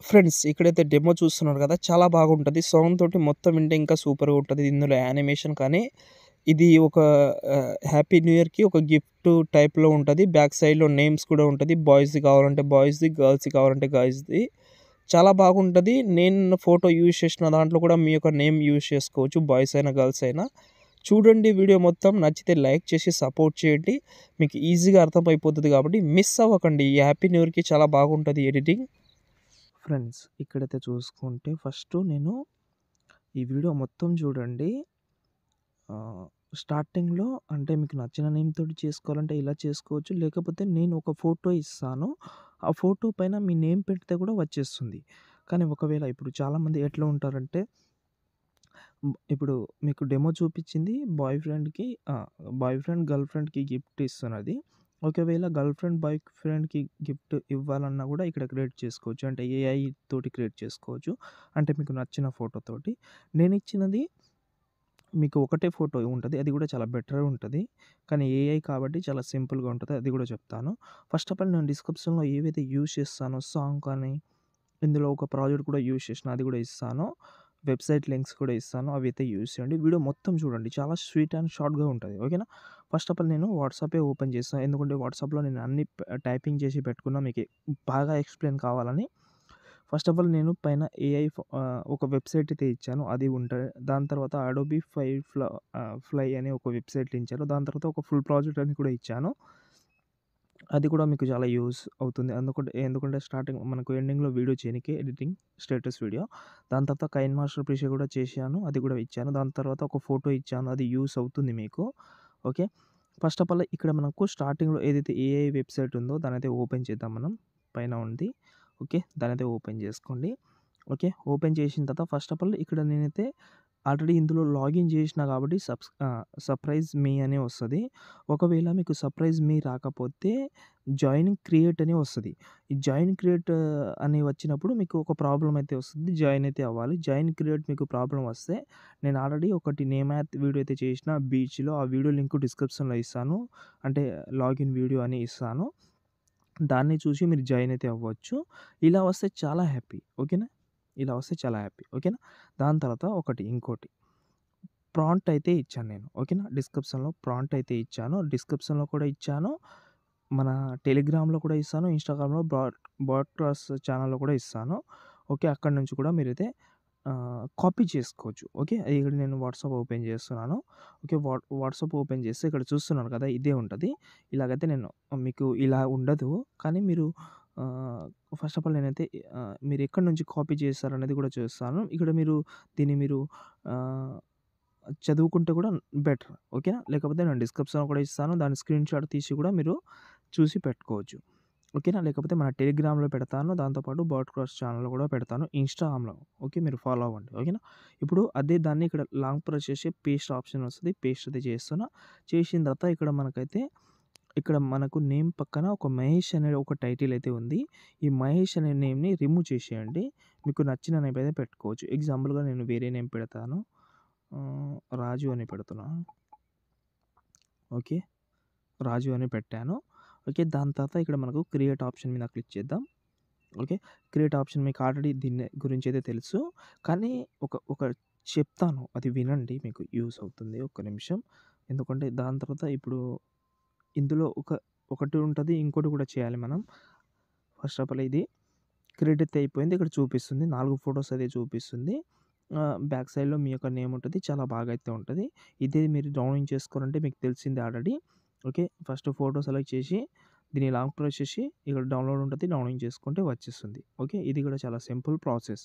Friends ఇక్కడైతే demo చూస్తున్నారు కదా! చాలా బాగుంటది. సౌండ్ తోటి మొత్తం వింటే ఇంకా సూపర్‌గా ఉంటది. ఇందులో యానిమేషన్ కానీ, ఇది ఒక హ్యాపీ న్యూ ఇయర్‌కి ఒక గిఫ్ట్ టైప్‌లో ఉంటది. బ్యాక్ సైడ్‌లో నేమ్స్ కూడా ఉంటది. బాయ్స్‌ది కావాలంటే బాయ్స్‌ది, గర్ల్స్‌ది కావాలంటే గర్ల్స్‌ది. చాలా బాగుంటది. నేను ఫోటో యూజ్ చేసిన దాంట్లో కూడా మీ యొక్క నేమ్ యూజ్ చేసుకోవచ్చు. బాయ్స్ అయినా, గర్ల్స్ అయినా. చూడండి వీడియో మొత్తం. నచ్చితే లైక్ చేసి సపోర్ట్ చేయండి. మీకు ఈజీగా అర్థమైపోతది కాబట్టి మిస్ అవ్వకండి. ఈ హ్యాపీ న్యూ ఇయర్‌కి చాలా బాగుంటది ఎడిటింగ్. ఫ్రెండ్స్ ఇక్కడైతే చూసుకుంటే ఫస్ట్ నేను ఈ వీడియో మొత్తం చూడండి. స్టార్టింగ్‌లో అంటే మీకు నచ్చిన నేమ్ తోటి చేసుకోవాలంటే ఇలా చేసుకోవచ్చు. లేకపోతే నేను ఒక ఫోటో ఇస్తాను. ఆ ఫోటో పైన మీ నేమ్ పెడితే కూడా వచ్చేస్తుంది. కానీ ఒకవేళ ఇప్పుడు చాలామంది ఎట్లా ఉంటారంటే ఇప్పుడు మీకు డెమో చూపించింది బాయ్ ఫ్రెండ్, గర్ల్ ఫ్రెండ్‌కి గిఫ్ట్ ఇస్తున్నది. ఒకవేళ గర్ల్ ఫ్రెండ్, బాయ్ ఫ్రెండ్‌కి గిఫ్ట్ ఇవ్వాలన్నా కూడా ఇక్కడ క్రియేట్ చేసుకోవచ్చు. అంటే ఏఐ తోటి క్రియేట్ చేసుకోవచ్చు. అంటే మీకు నచ్చిన ఫోటోతోటి. నేనిచ్చినది మీకు ఒకటే ఫోటో ఉంటది. అది కూడా చాలా బెటర్‌గా ఉంటది. కానీ ఏఐ కాబట్టి చాలా సింపుల్‌గా ఉంటది. అది కూడా చెప్తాను. ఫస్ట్ ఆఫ్ ఆల్ నేను డిస్క్రిప్షన్‌లో ఏవైతే యూజ్ చేస్తానో సాంగ్ కానీ, ఇందులో ఒక ప్రాజెక్ట్ కూడా యూజ్ చేసిన అది కూడా ఇస్తాను. వెబ్‌సైట్ లింక్స్ కూడా ఇస్తాను. అవైతే యూజ్ చేయండి. వీడియో మొత్తం చూడండి. చాలా స్వీట్ అండ్ షార్ట్‌గా ఉంటది. ఓకేనా? ఫస్ట్ ఆఫ్ ఆల్ నేను వాట్సాపే ఓపెన్ చేస్తాను. ఎందుకంటే వాట్సాప్‌లో నేను అన్ని టైపింగ్ చేసి పెట్టుకున్నా మీకు బాగా ఎక్స్‌ప్లెయిన్ కావాలని. ఫస్ట్ ఆఫ్ ఆల్ నేను పైన ఒక వెబ్‌సైట్ అయితే ఇచ్చాను. అది ఉంటది. దాని తర్వాత అడోబీ ఫ్లై అనే ఒక వెబ్‌సైట్ ఇచ్చాను. దాని తర్వాత ఒక ఫుల్ ప్రాజెక్ట్ అని కూడా ఇచ్చాను. అది కూడా మీకు చాలా యూజ్ అవుతుంది. ఎందుకంటే స్టార్టింగ్ మనకు ఎండింగ్‌లో వీడియో చేయనీకి ఎడిటింగ్ స్టేటస్ వీడియో. దాని తర్వాత కైన్ మాస్టర్ ప్రీషియా కూడా చేశాను. అది కూడా ఇచ్చాను. దాని తర్వాత ఒక ఫోటో ఇచ్చాను. అది యూజ్ అవుతుంది మీకు. ఓకే. ఫస్ట్ ఆఫ్ ఆల్ ఇక్కడ మనకు స్టార్టింగ్‌లో ఏదైతే ఏఐ వెబ్‌సైట్ ఉందో దాన్నయితే ఓపెన్ చేద్దాం మనం. పైన ఉంది. ఓకే. దాన్నయితే ఓపెన్ చేసుకోండి. ఓకే. ఓపెన్ చేసిన తర్వాత ఫస్ట్ ఆఫ్ ఆల్ ఇక్కడ నేనైతే ఆల్రెడీ ఇందులో లాగిన్ చేసినా కాబట్టి సర్ప్రైజ్ మీ అని వస్తది. ఒకవేళ మీకు సర్ప్రైజ్ మీ రాకపోతే జాయిన్ క్రియేట్ అని వస్తది. ఈ జాయిన్ క్రియేట్ అని వచ్చినప్పుడు మీకు ఒక ప్రాబ్లమ్ అయితే వస్తది. జాయిన్ అయితే అవ్వాలి. జాయిన్ క్రియేట్ మీకు ప్రాబ్లమ్ వస్తే నేను ఆల్రెడీ ఒకటి నేమ్ యాత్ వీడియో అయితే చేసిన బీచ్‌లో. ఆ వీడియో లింక్ డిస్క్రిప్షన్‌లో ఇస్తాను. అంటే లాగిన్ వీడియో అని ఇస్తాను. దాన్ని చూసి మీరు జాయిన్ అయితే అవ్వచ్చు. ఇలా వస్తే చాలా హ్యాపీ. ఓకేనా? ఇలా వస్తే చాలా హ్యాపీ. ఓకేనా? దాని తర్వాత ఇంకోటి ప్రాంప్ట్ అయితే ఇచ్చాను నేను. ఓకేనా? డిస్క్రిప్షన్‌లో ప్రాంప్ట్ అయితే ఇచ్చాను. డిస్క్రిప్షన్‌లో కూడా ఇచ్చాను. మన టెలిగ్రామ్‌లో కూడా ఇస్తాను. ఇన్‌స్టాగ్రామ్‌లో బ్రాడ్‌కాస్ట్ ఛానెల్‌లో కూడా ఇస్తాను. ఓకే. అక్కడి నుంచి కూడా మీరైతే కాపీ చేసుకోవచ్చు. ఓకే. ఇక్కడ నేను వాట్సాప్ ఓపెన్ చేస్తున్నాను. ఓకే. వాట్సాప్ ఓపెన్ చేస్తే ఇక్కడ చూస్తున్నారు కదా! ఇదే ఉంటది. ఇలాగైతే నేను మీకు ఇలా ఉండదు. కానీ మీరు ఆహ్, ఫస్ట్ ఆఫ్ ఆల్ నేనైతే మీరు ఎక్కడి నుంచి కాపీ చేశారనేది కూడా చూస్తాను. ఇక్కడ దీన్ని మీరు ఆహ్, చదువుకుంటే కూడా బెటర్. ఓకేనా? లేకపోతే నేను డిస్క్రిప్షన్‌లో కూడా ఇస్తాను. దాని స్క్రీన్‌షాట్ తీసి కూడా మీరు చూసి పెట్టుకోవచ్చు. ఓకేనా? లేకపోతే మన టెలిగ్రామ్‌లో పెడతాను. దాంతో పాటు బ్రాడ్‌కాస్ట్ ఛానెల్‌లో కూడా పెడతాను. ఇన్‌స్టాగ్రామ్‌లో ఓకే. మీరు ఫాలో అవ్వండి. ఓకేనా? ఇప్పుడు అదే దాన్ని ఇక్కడ లాంగ్ ప్రెస్ చేసి పేస్ట్ ఆప్షన్ వస్తది. పేస్ట్ అయితే చేస్తున్నా. చేసిన తర్వాత ఇక్కడ మనకు నేమ్ పక్కన ఒక మహేష్ అనే ఒక టైటిల్ అయితే ఉంది. ఈ మహేష్ అనే నేమ్‌ని రిమూవ్ చేసేయండి. మీకు నచ్చిన నేమ్ అయితే పెట్టుకోవచ్చు. ఎగ్జాంపుల్‌గా నేను వేరే నేమ్ పెడతాను. రాజు అని పెడుతున్నాను. ఓకే. రాజు అని పెట్టాను. ఓకే. దాని తర్వాత ఇక్కడ మనకు క్రియేట్ ఆప్షన్ మీద క్లిక్ చేద్దాం. ఓకే. క్రియేట్ ఆప్షన్ మీకు ఆల్రెడీ దీని గురించైతే తెలుసు. కానీ ఒక చెప్తాను. అది వినండి. మీకు యూజ్ అవుతుంది. ఒక్క నిమిషం. ఎందుకంటే దాని తర్వాత ఇప్పుడు ఇందులో ఒకటి ఉంటది. ఇంకోటి కూడా చేయాలి మనం. ఫస్ట్ ఆఫ్ ఆల్ ఇది క్రియేట్ అయితే అయిపోయింది. ఇక్కడ చూపిస్తుంది. 4 ఫోటోస్ అయితే చూపిస్తుంది. బ్యాక్ సైడ్‌లో మీ యొక్క నేమ్ ఉంటది. చాలా బాగా అయితే ఉంటది. ఇదే మీరు డౌన్లోడ్ చేసుకోవాలంటే మీకు తెలిసిందే already. Okay. First photo select చేసి దీన్ని లాంగ్ ప్రెస్ చేసి ఇక్కడ డౌన్లోడ్ ఉంటది. డౌన్లోడ్ చేసుకుంటే వచ్చేస్తుంది. ఓకే. ఇది కూడా చాలా సింపుల్ ప్రాసెస్.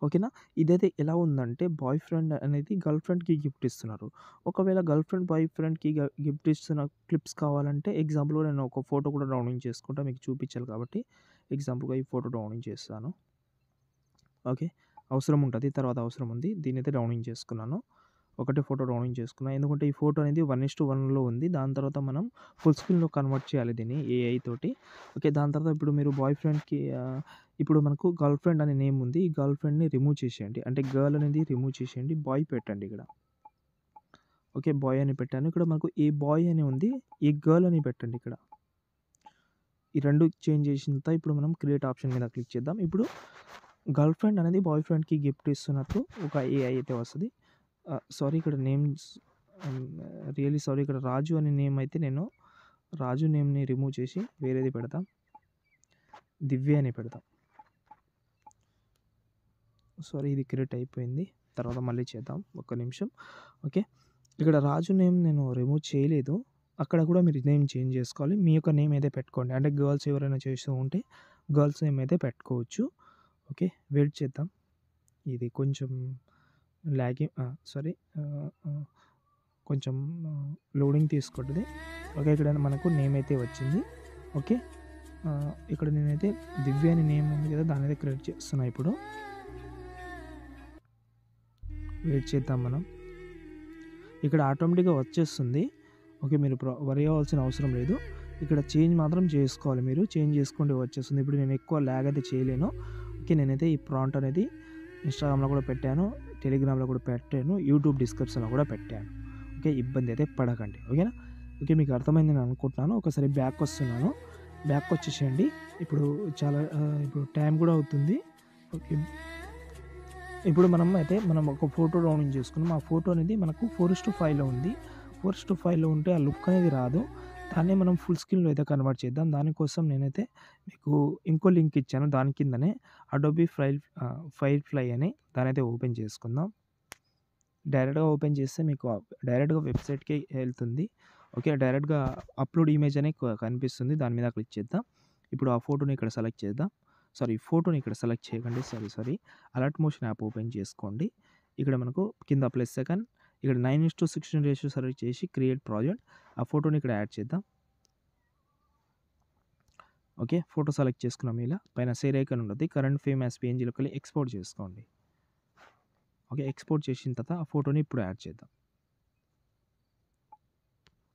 ఓకేనా? ఇదైతే ఎలా ఉందంటే బాయ్ ఫ్రెండ్ అనేది గర్ల్ ఫ్రెండ్‌కి గిఫ్ట్ ఇస్తున్నారు. ఒకవేళ గర్ల్ ఫ్రెండ్, బాయ్ ఫ్రెండ్‌కి గిఫ్ట్ ఇస్తున్న క్లిప్స్ కావాలంటే ఎగ్జాంపుల్‌గా నేను ఒక ఫోటో కూడా డౌన్లోడ్ చేసుకుంటా. మీకు చూపించాలి కాబట్టి ఎగ్జాంపుల్‌గా ఈ ఫోటో డౌన్లోడ్ చేస్తాను. ఓకే. అవసరం ఉంటది. తర్వాత అవసరం ఉంది. దీన్నైతే డౌన్లోడ్ చేసుకున్నాను. ఒకటే ఫోటో డౌన్లోడ్ చేసుకున్నా. ఎందుకంటే ఈ ఫోటో అనేది 1:1లో ఉంది. దాని తర్వాత మనం ఫుల్ స్క్రీన్‌లో కన్వర్ట్ చేయాలి దీన్ని ఏఐ తోటి. ఓకే. దాని తర్వాత ఇప్పుడు మీరు బాయ్ ఫ్రెండ్‌కి ఇప్పుడు మనకు గర్ల్ ఫ్రెండ్ అనే నేమ్ ఉంది. ఈ గర్ల్ ఫ్రెండ్‌ని రిమూవ్ చేసేయండి. అంటే గర్ల్ అనేది రిమూవ్ చేసేయండి. బాయ్ పెట్టండి ఇక్కడ. ఓకే. బాయ్ అని పెట్టాను. ఇక్కడ మనకు ఈ బాయ్ అని ఉంది. ఈ గర్ల్ అని పెట్టండి ఇక్కడ. ఈ 2 చేంజ్ చేసిన తర్వాత ఇప్పుడు మనం క్రియేట్ ఆప్షన్ మీద క్లిక్ చేద్దాం. ఇప్పుడు గర్ల్ ఫ్రెండ్ అనేది బాయ్ ఫ్రెండ్‌కి గిఫ్ట్ ఇస్తున్నట్టు ఒక ఏఐ అయితే వస్తది. సారీ ఇక్కడ నేమ్స్ రియల్లీ సారీ ఇక్కడ రాజు అనే నేమ్ అయితే నేను రాజు నేమ్‌ని రిమూవ్ చేసి వేరేది పెడతాం. దివ్య అని పెడతాం. సారీ ఇది క్రియేట్ అయిపోయింది. తర్వాత మళ్ళీ చేద్దాం. ఒక్క నిమిషం. ఓకే. ఇక్కడ రాజు నేమ్ నేను రిమూవ్ చేయలేదు. అక్కడ కూడా మీరు నేమ్ చేంజ్ చేసుకోవాలి. మీ యొక్క నేమ్ అయితే పెట్టుకోండి. అంటే గర్ల్స్ ఎవరైనా చేస్తూ ఉంటే గర్ల్స్ నేమ్ అయితే పెట్టుకోవచ్చు. ఓకే. వెయిట్ చేద్దాం. ఇది కొంచెం లాగింగ్ సారీ కొంచెం లోడింగ్ తీసుకుంటుంది. ఓకే. ఇక్కడ మనకు నేమ్ అయితే వచ్చింది. ఓకే. ఇక్కడ నేనైతే దివ్య అని నేమ్ ఉంది కదా దాని అయితే క్రియేట్ చేస్తున్నా ఇప్పుడు. వెయిట్ చేద్దాం మనం. ఇక్కడ ఆటోమేటిక్‌గా వచ్చేస్తుంది. ఓకే. మీరు వరీ అవ్వాల్సిన అవసరం లేదు. ఇక్కడ చేంజ్ మాత్రం చేసుకోవాలి మీరు. చేంజ్ చేసుకుంటే వచ్చేస్తుంది. ఇప్పుడు నేను ఎక్కువ ల్యాగ్ అయితే చేయలేను. ఓకే. నేనైతే ఈ ప్రాంప్ట్ అనేది ఇన్‌స్టాగ్రామ్‌లో కూడా పెట్టాను. టెలిగ్రామ్‌లో కూడా పెట్టాను. యూట్యూబ్ డిస్క్రిప్షన్‌లో కూడా పెట్టాను. ఓకే. ఇబ్బంది అయితే పడకండి. ఓకేనా? ఓకే. మీకు అర్థమైందని అనుకుంటున్నాను. ఒకసారి బ్యాక్ వస్తున్నాను. బ్యాక్ వచ్చేసేయండి. ఇప్పుడు ఇప్పుడు టైం కూడా అవుతుంది. ఓకే. ఇప్పుడు మనం ఒక ఫోటో డౌన్లోడ్ చేసుకున్నాం. ఆ ఫోటో అనేది మనకు 4:5లో ఉంది. 4:5లో ఉంటే ఆ లుక్ అనేది రాదు. దాన్నే మనం ఫుల్ స్క్రీన్‌లో అయితే కన్వర్ట్ చేద్దాం. దానికోసం నేనైతే మీకు ఇంకో లింక్ ఇచ్చాను. దాని కిందనే అడోబీ ఫైర్‌ఫ్లై అని దాన్నైతే ఓపెన్ చేసుకుందాం. డైరెక్ట్‌గా ఓపెన్ చేస్తే మీకు డైరెక్ట్‌గా వెబ్‌సైట్‌కే వెళ్తుంది. ఓకే. డైరెక్ట్‌గా అప్‌లోడ్ ఇమేజ్ అని కనిపిస్తుంది. దాని మీద క్లిక్ చేద్దాం. ఇప్పుడు ఆ ఫోటోని ఇక్కడ సెలెక్ట్ చేద్దాం. ఫోటోని ఇక్కడ సెలెక్ట్ చేయకండి. Sorry. Alert motion app open చేసుకోండి. ఇక్కడ మనకు కింద ప్లస్ ఐకాన్ ఇక్కడ 9:16 రేషియో సెలెక్ట్ చేసి క్రియేట్ ప్రాజెక్ట్. ఆ ఫోటోని ఇక్కడ యాడ్ చేద్దాం. ఓకే. ఫోటో సెలెక్ట్ చేసుకున్నాం ఇలా. పైన షేర్ ఐకాన్ ఉంటుంది. కరెంట్ ఫేమ్ యాస్ పీఎన్‌జీలోకి వెళ్ళి ఎక్స్‌పోర్ట్ చేసుకోండి. ఓకే. ఎక్స్‌పోర్ట్ చేసిన తర్వాత ఆ ఫోటోని ఇప్పుడు యాడ్ చేద్దాం.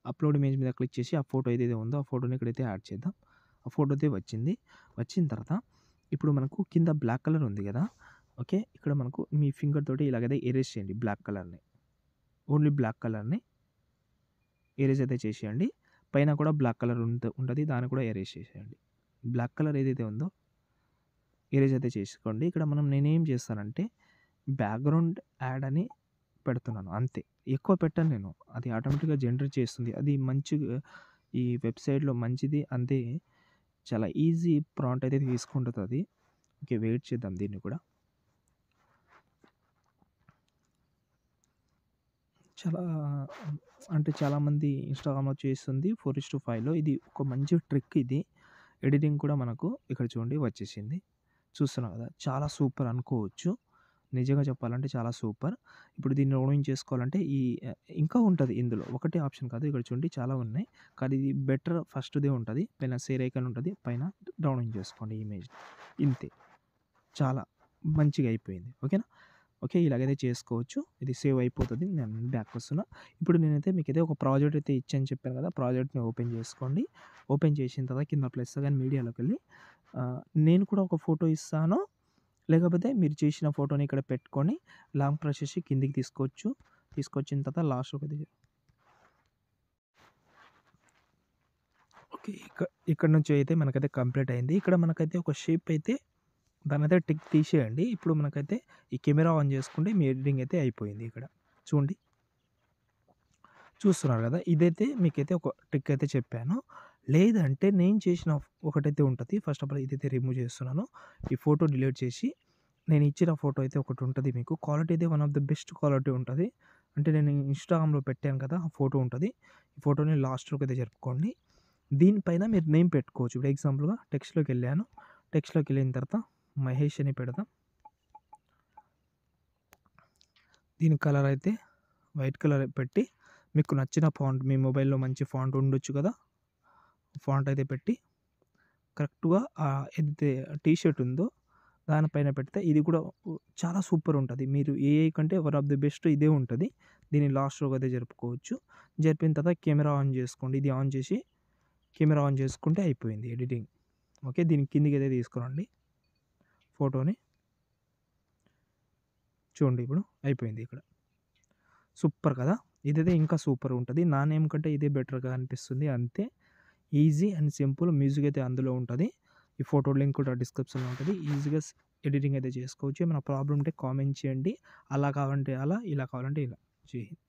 అప్‌లోడ్ ఇమేజ్ మీద క్లిక్ చేసి ఆ ఫోటో ఏదైతే ఉందో ఆ ఫోటోని ఇక్కడైతే యాడ్ చేద్దాం. ఆ ఫోటో అయితే వచ్చింది. వచ్చిన తర్వాత ఇప్పుడు మనకు కింద బ్లాక్ కలర్ ఉంది కదా! ఓకే. ఇక్కడ మనకు మీ ఫింగర్ తోటి ఇలాగైతే ఎరేజ్ చేయండి బ్లాక్ కలర్‌ని. ఓన్లీ బ్లాక్ కలర్‌ని ఎరేజ్ అయితే చేసేయండి. పైన కూడా బ్లాక్ కలర్ ఉంటది. దాన్ని కూడా ఎరేజ్ చేసేయండి. బ్లాక్ కలర్ ఏదైతే ఉందో ఎరేజ్ అయితే చేసుకోండి. ఇక్కడ నేనేం చేస్తానంటే బ్యాక్‌గ్రౌండ్ యాడ్ అని పెడుతున్నాను అంతే. ఎక్కువ పెట్టను నేను. అది ఆటోమేటిక్‌గా జనరేట్ చేస్తుంది. అది మంచిగా ఈ వెబ్‌సైట్‌లో మంచిది. అంతే చాలా ఈజీ ప్రాంప్ట్ అయితే తీసుకుంటది అది. ఓకే. వెయిట్ చేద్దాం దీన్ని కూడా. చాలా అంటే చాలామంది ఇన్‌స్టాగ్రామ్‌లో చేస్తుంది 4:5లో. ఇది ఒక మంచి ట్రిక్ ఇది. ఎడిటింగ్ కూడా మనకు ఇక్కడ చూడండి వచ్చేసింది. చూస్తున్నాం కదా! చాలా సూపర్ అనుకోవచ్చు. నిజంగా చెప్పాలంటే చాలా సూపర్. ఇప్పుడు దీన్ని డౌన్లోడ్ చేసుకోవాలంటే ఇంకా ఉంటది ఇందులో. ఒకటే ఆప్షన్ కాదు. ఇక్కడ చూడండి చాలా ఉన్నాయి. కానీ ఇది బెటర్ ఫస్ట్‌దే ఉంటది. పైన షేర్ ఐకాన్ ఉంటది. పైన డౌన్లోడ్ చేసుకోండి ఇమేజ్. ఇంతే. చాలా మంచిగా అయిపోయింది. ఓకేనా? ఓకే. ఇలాగైతే చేసుకోవచ్చు. ఇది సేవ్ అయిపోతది. నేను బ్యాక్ వస్తున్నా. ఇప్పుడు నేనైతే మీకైతే ఒక ప్రాజెక్ట్ అయితే ఇచ్చాను చెప్పాను కదా! ప్రాజెక్ట్‌ని ఓపెన్ చేసుకోండి. ఓపెన్ చేసిన తర్వాత కింద ప్లస్ ఐకాన్ మీడియాలోకెళ్ళి నేను కూడా ఒక ఫోటో ఇస్తాను. లేకపోతే మీరు చేసిన ఫోటోని ఇక్కడ పెట్టుకొని లాంగ్ ప్రెస్ చేసి కిందికి తీసుకోవచ్చు. తీసుకొచ్చిన తర్వాత లాస్ట్ ఒకటి ఓకే. ఇక్కడ నుంచి అయితే మనకైతే కంప్లీట్ అయింది. ఇక్కడ మనకైతే ఒక షేప్ అయితే దాన్నైతే టిక్ తీసేయండి. ఇప్పుడు మనకైతే ఈ కెమెరా ఆన్ చేసుకుంటే మీ ఎడిటింగ్ అయితే అయిపోయింది ఇక్కడ. చూడండి. చూస్తున్నారు కదా! ఇదైతే మీకైతే ఒక ట్రిక్ అయితే చెప్పాను. లేదంటే నేను చేసిన ఒకటైతే ఉంటది. ఫస్ట్ ఆఫ్ ఆల్ ఇదైతే రిమూవ్ చేస్తున్నాను. ఈ ఫోటో డిలీట్ చేసి నేను ఇచ్చిన ఫోటో అయితే ఒకటి ఉంటది మీకు. క్వాలిటీ అయితే one of the best quality ఉంటది. అంటే నేను ఇన్‌స్టాగ్రామ్‌లో పెట్టాను కదా! ఆ ఫోటో ఉంటది. ఈ ఫోటోని లాస్ట్‌లోకి అయితే జరుపుకోండి. దీనిపైన మీరు నేమ్ పెట్టుకోవచ్చు. ఇప్పుడు ఎగ్జాంపుల్‌గా టెక్స్ట్‌లోకెళ్ళాను. టెక్స్ట్‌లోకెళ్ళిన తర్వాత మహేష్ అని పెడదాం. దీని కలర్ అయితే వైట్ కలర్ పెట్టి మీకు నచ్చిన ఫాంట్ మీ మొబైల్‌లో మంచి ఫాంట్ ఉండొచ్చు కదా! ఫాంట్ అయితే పెట్టి కరెక్ట్‌గా ఏదైతే టీ షర్ట్ ఉందో దానిపైన పెడితే ఇది కూడా చాలా సూపర్ ఉంటది. మీరు ఏఐ కంటే వన్ ఆఫ్ ది బెస్ట్ ఇదే ఉంటది. దీన్ని లాస్ట్‌లోకి అయితే జరుపుకోవచ్చు. జరిపిన తర్వాత కెమెరా ఆన్ చేసుకోండి. ఇది ఆన్ చేసి కెమెరా ఆన్ చేసుకుంటే అయిపోయింది ఎడిటింగ్. ఓకే. దీన్ని కిందికైతే తీసుకురండి ఫోటోని. చూడండి ఇప్పుడు అయిపోయింది ఇక్కడ. సూపర్ కదా! ఇదైతే ఇంకా సూపర్ ఉంటది. నా నేమ్ కంటే ఇదే బెటర్‌గా అనిపిస్తుంది. అంతే ఈజీ అండ్ సింపుల్ మ్యూజిక్ అయితే అందులో ఉంటది. ఈ ఫోటో లింక్ కూడా డిస్క్రిప్షన్‌లో ఉంటది. ఈజీగా ఎడిటింగ్ అయితే చేసుకోవచ్చు. ఏమైనా ప్రాబ్లమ్ ఉంటే కామెంట్ చేయండి. అలా కావాలంటే అలా, ఇలా కావాలంటే ఇలా. జై హింద్.